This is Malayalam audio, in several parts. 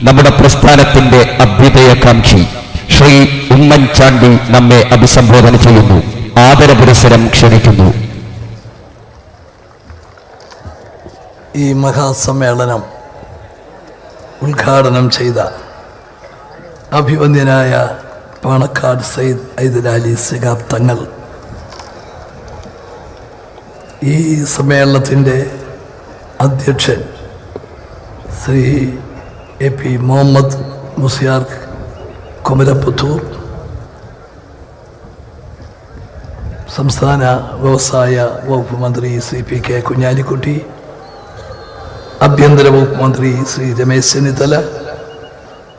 നമ്മുടെ പ്രസ്ഥാനത്തിന്റെ അഭ്യുദയകാംക്ഷി ശ്രീ ഉമ്മൻചാണ്ടി നമ്മെ അഭിസംബോധന ചെയ്യുന്നു. ആദരപുരസ്സരം ക്ഷണിക്കുന്നു. ഈ മഹാസമ്മേളനം ഉദ്ഘാടനം ചെയ്ത അഭിവന്ദ്യനായ പാണക്കാട് സയ്യിദ് ഹൈദരാലി ശിഹാബ് തങ്ങൾ, ഈ സമ്മേളനത്തിൻ്റെ അധ്യക്ഷൻ ശ്രീ AP മുഹമ്മദ് മുസ്ലിയാർ കുമരപ്പുത്തൂർ, സംസ്ഥാന വ്യവസായ വകുപ്പ് മന്ത്രി ശ്രീ PK കുഞ്ഞാലിക്കുട്ടി, ആഭ്യന്തര വകുപ്പ് മന്ത്രി ശ്രീ രമേശ് ചെന്നിത്തല,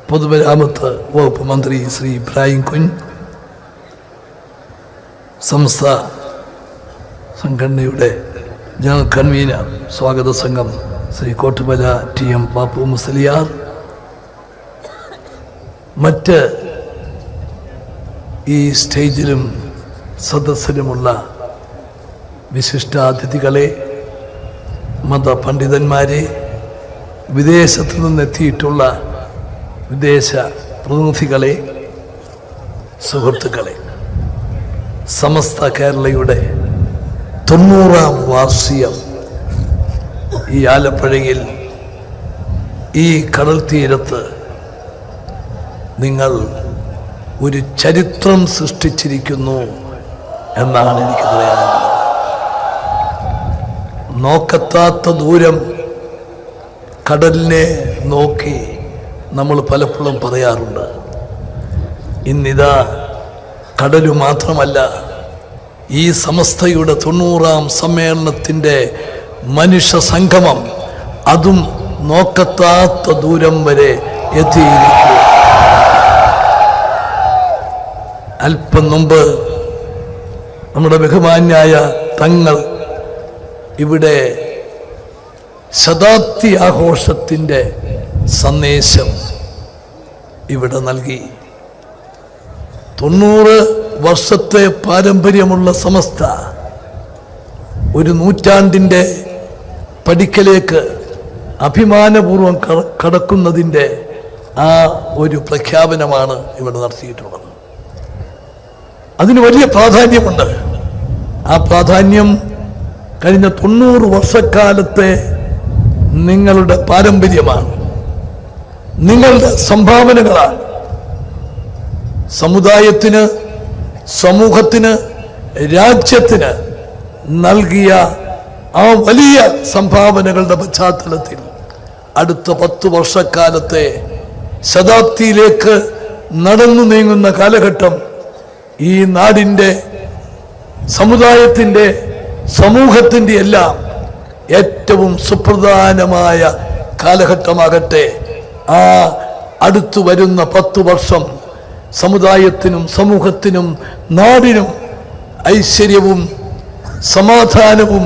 പൊതുമരാമത്ത് വകുപ്പ് മന്ത്രി ശ്രീ ഇബ്രാഹിം കുഞ്ഞ്, സംസ്ഥാന സംഘടനയുടെ ജനറൽ കൺവീനർ സ്വാഗത സംഘം ശ്രീ കോട്ടുമല TM ബാപ്പു മുസ്ലിയാർ, മറ്റ് ഈ സ്റ്റേജിലും സദസ്സിലുമുള്ള വിശിഷ്ടാതിഥികളെ, മതപണ്ഡിതന്മാരെ, വിദേശത്തു നിന്നെത്തിയിട്ടുള്ള വിദേശ പ്രതിനിധികളെ, സുഹൃത്തുക്കളെ, സമസ്ത കേരളയുടെ 90-ാം വാർഷികം ഈ ആലപ്പുഴയിൽ ഈ കടൽ തീരത്ത് നിങ്ങൾ ഒരു ചരിത്രം സൃഷ്ടിച്ചിരിക്കുന്നു എന്നാണ് എനിക്ക് പറയാനുള്ളത്. നോക്കത്താത്ത ദൂരം കടലിനെ നോക്കി നമ്മൾ പലപ്പോഴും പറയാറുണ്ട്. ഇന്നിതാ കടലു മാത്രമല്ല, ഈ സമസ്തയുടെ 90-ാം സമ്മേളനത്തിൻ്റെ മനുഷ്യ സംഗമം, അതും നോക്കത്താത്ത ദൂരം വരെ എത്തിയിരിക്കും. അല്പം മുമ്പ് നമ്മുടെ ബഹുമാന്യായ തങ്ങൾ ഇവിടെ ശതാബ്ദി ആഘോഷത്തിൻ്റെ സന്ദേശം ഇവിടെ നൽകി. 90 വർഷത്തെ പാരമ്പര്യമുള്ള സമസ്ത ഒരു നൂറ്റാണ്ടിൻ്റെ പടിക്കലേക്ക് അഭിമാനപൂർവം കടക്കുന്നതിൻ്റെ ആ ഒരു പ്രഖ്യാപനമാണ് ഇവിടെ നടത്തിയിട്ടുള്ളത്. അതിന് വലിയ പ്രാധാന്യമുണ്ട്. ആ പ്രാധാന്യം കഴിഞ്ഞ 90 വർഷക്കാലത്തെ നിങ്ങളുടെ പാരമ്പര്യമാണ്, നിങ്ങളുടെ സംഭാവനകളാണ്. സമുദായത്തിന്, സമൂഹത്തിന്, രാജ്യത്തിന് നൽകിയ ആ വലിയ സംഭാവനകളുടെ പശ്ചാത്തലത്തിൽ അടുത്ത 10 വർഷക്കാലത്തെ ശതാബ്ദിയിലേക്ക് നടന്നു നീങ്ങുന്ന കാലഘട്ടം ഈ നാടിൻ്റെ, സമുദായത്തിൻ്റെ, സമൂഹത്തിൻ്റെ എല്ലാം ഏറ്റവും സുപ്രധാനമായ കാലഘട്ടമാകട്ടെ. ആ അടുത്തു വരുന്ന 10 വർഷം സമുദായത്തിനും സമൂഹത്തിനും നാടിനും ഐശ്വര്യവും സമാധാനവും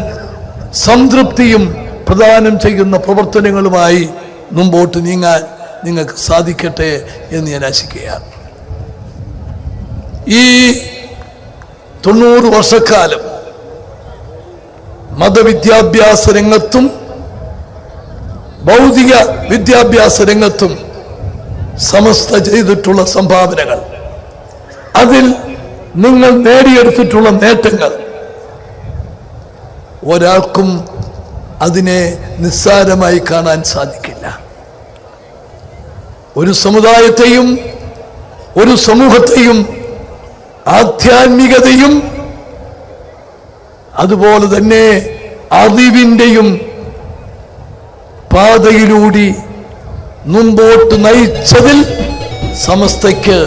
സംതൃപ്തിയും പ്രദാനം ചെയ്യുന്ന പ്രവർത്തനങ്ങളുമായി മുമ്പോട്ട് നീങ്ങാൻ നിങ്ങൾക്ക് സാധിക്കട്ടെ എന്ന് ഞാൻ ആശിക്കുകയാണ്. ഈ 90 വർഷക്കാലം മതവിദ്യാഭ്യാസ രംഗത്തും ഭൗതിക വിദ്യാഭ്യാസ രംഗത്തും സമസ്ത ചെയ്തിട്ടുള്ള സംഭാവനകൾ, അതിൽ നിങ്ങൾ നേടിയെടുത്തിട്ടുള്ള നേട്ടങ്ങൾ, ഒരാൾക്കും അതിനെ നിസ്സാരമായി കാണാൻ സാധിക്കില്ല. ഒരു സമുദായത്തെയും ഒരു സമൂഹത്തെയും ആധ്യാത്മികതയും അതുപോലെ തന്നെ അറിവിൻ്റെയും പാതയിലൂടെ മുമ്പോട്ട് നയിച്ചതിൽ സമസ്തയ്ക്ക്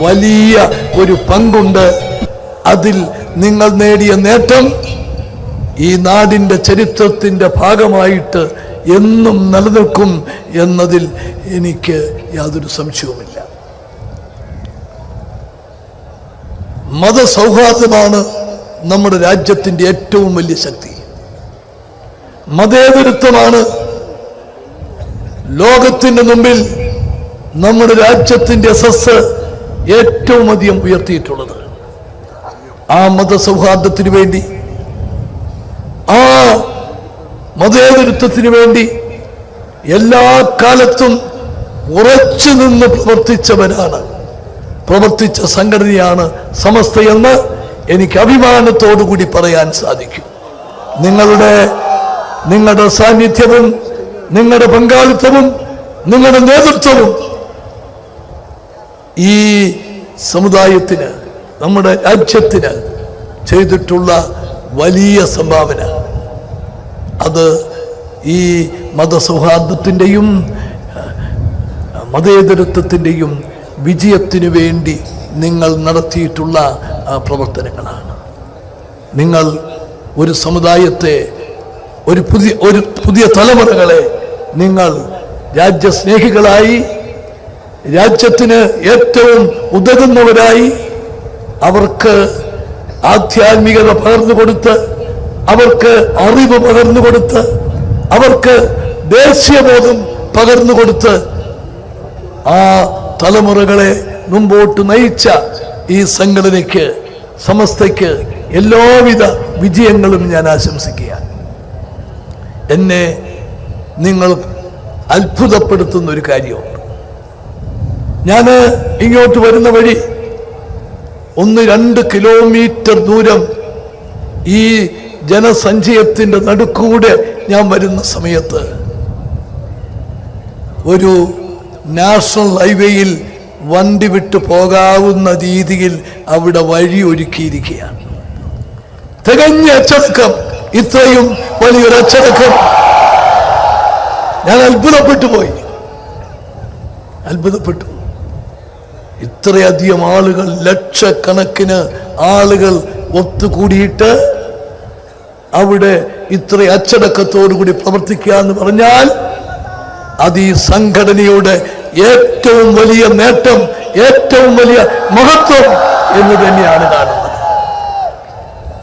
വലിയ ഒരു പങ്കുണ്ട്. അതിൽ നിങ്ങൾ നേടിയ നേട്ടം ഈ നാടിൻ്റെ ചരിത്രത്തിൻ്റെ ഭാഗമായിട്ട് എന്നും നിലനിൽക്കും എന്നതിൽ എനിക്ക് യാതൊരു സംശയവുമില്ല. മതസൗഹാർദ്ദമാണ് നമ്മുടെ രാജ്യത്തിൻ്റെ ഏറ്റവും വലിയ ശക്തി. മതേതരത്വമാണ് ലോകത്തിൻ്റെ മുമ്പിൽ നമ്മുടെ രാജ്യത്തിൻ്റെ യശസ്സ് ഏറ്റവും അധികം ഉയർത്തിയിട്ടുള്ളത്. ആ മതസൗഹാർദ്ദത്തിന് വേണ്ടി, ആ മതേതരത്വത്തിന് വേണ്ടി എല്ലാ കാലത്തും ഉറച്ചു നിന്ന് പ്രവർത്തിച്ച സംഘടനയാണ് സമസ്തയെന്ന് എനിക്ക് അഭിമാനത്തോടുകൂടി പറയാൻ സാധിക്കും. നിങ്ങളുടെ സാന്നിധ്യവും നിങ്ങളുടെ പങ്കാളിത്തവും നിങ്ങളുടെ നേതൃത്വവും ഈ സമുദായത്തിന്, നമ്മുടെ രാജ്യത്തിന് ചെയ്തിട്ടുള്ള വലിയ സംഭാവന, അത് ഈ മതസൗഹാർദ്ദത്തിൻ്റെയും മതേതരത്വത്തിൻ്റെയും വിജയത്തിനു വേണ്ടി നിങ്ങൾ നടത്തിയിട്ടുള്ള പ്രവർത്തനങ്ങളാണ്. നിങ്ങൾ ഒരു സമുദായത്തെ, ഒരു പുതിയ തലമുറകളെ നിങ്ങൾ രാജ്യസ്നേഹികളായി, രാജ്യത്തിന് ഏറ്റവും ഉതകുന്നവരായി, അവർക്ക് ആധ്യാത്മികത പകർന്നു കൊടുത്ത്, അവർക്ക് അറിവ് പകർന്നു കൊടുത്ത്, അവർക്ക് ദേശീയബോധം പകർന്നു കൊടുത്ത് ആ തലമുറകളെ മുമ്പോട്ട് നയിച്ച ഈ സംഘടനയ്ക്ക്, സമസ്തയ്ക്ക് എല്ലാവിധ വിജയങ്ങളും ഞാൻ ആശംസിക്കുകയാണ്. എന്നെ നിങ്ങൾ അത്ഭുതപ്പെടുത്തുന്ന ഒരു കാര്യമുണ്ട്. ഞാൻ ഇങ്ങോട്ട് വരുന്ന വഴി 1-2 കിലോമീറ്റർ ദൂരം ഈ ജനസഞ്ചയത്തിന്റെ നടുക്കൂടെ ഞാൻ വരുന്ന സമയത്ത് ഒരു നാഷണൽ ഹൈവേയിൽ വണ്ടി വിട്ടു പോകാവുന്ന രീതിയിൽ അവിടെ വഴി ഒരുക്കിയിരിക്കുകയാണ്. തികഞ്ഞ അച്ചടക്കം, ഇത്രയും വലിയൊരു അച്ചടക്കം ഞാൻ അത്ഭുതപ്പെട്ടു. ഇത്രയധികം ആളുകൾ, ലക്ഷക്കണക്കിന് ആളുകൾ ഒത്തുകൂടിയിട്ട് അവിടെ ഇത്ര അച്ചടക്കത്തോടുകൂടി പ്രവർത്തിക്കുക എന്ന് പറഞ്ഞാൽ അത് ഈ സംഘടനയുടെ ഏറ്റവും വലിയ നേട്ടം, ഏറ്റവും വലിയ മഹത്വം എന്ന് തന്നെയാണ് കാണുന്നത്.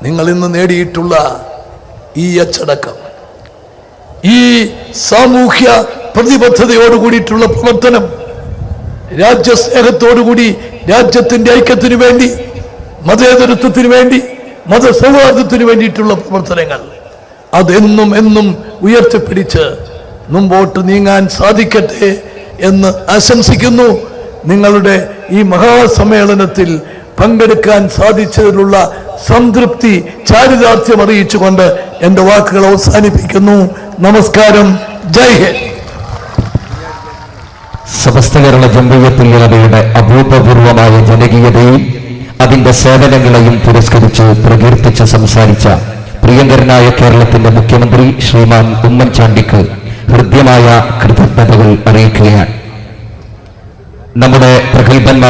നിങ്ങൾ ഇന്ന് നേടിയിട്ടുള്ള ഈ അച്ചടക്കം, ഈ സാമൂഹ്യ പ്രതിബദ്ധതയോടുകൂടിയിട്ടുള്ള പ്രവർത്തനം, രാജ്യസ്നേഹത്തോടുകൂടി രാജ്യത്തിന്റെ ഐക്യത്തിനു വേണ്ടി, മതേതരത്വത്തിനു വേണ്ടി, മതസൗഹാർദ്ദത്തിനു വേണ്ടിയിട്ടുള്ള പ്രവർത്തനങ്ങൾ, അതെന്നും ഉയർത്തിപ്പിടിച്ച് മുമ്പോട്ട് നീങ്ങാൻ സാധിക്കട്ടെ എന്ന് ആശംസിക്കുന്നു. നിങ്ങളുടെ ഈ മഹാസമ്മേളനത്തിൽ പങ്കെടുക്കാൻ സാധിച്ചതിലുള്ള സംതൃപ്തി, ചാരിതാർത്ഥ്യം അറിയിച്ചുകൊണ്ട് എൻ്റെ വാക്കുകൾ അവസാനിപ്പിക്കുന്നു. നമസ്കാരം. ജയ് ഹിന്ദ്. സമസ്ത കേരള ജംഇയ്യത്തുൽ അഭൂതപൂർവമായ ജനകീയതയും അതിന്റെ സേവനങ്ങളെയും പുരസ്കരിച്ച് പ്രകീർത്തിച്ച് സംസാരിച്ച പ്രിയങ്കരനായ കേരളത്തിന്റെ മുഖ്യമന്ത്രി ശ്രീമാൻ ഉമ്മൻചാണ്ടിക്ക് ഹൃദ്യമായ കൃതജ്ഞതകൾ അറിയിക്കുകയാണ്. നമ്മുടെ പ്രഗത്ഭന്മാർ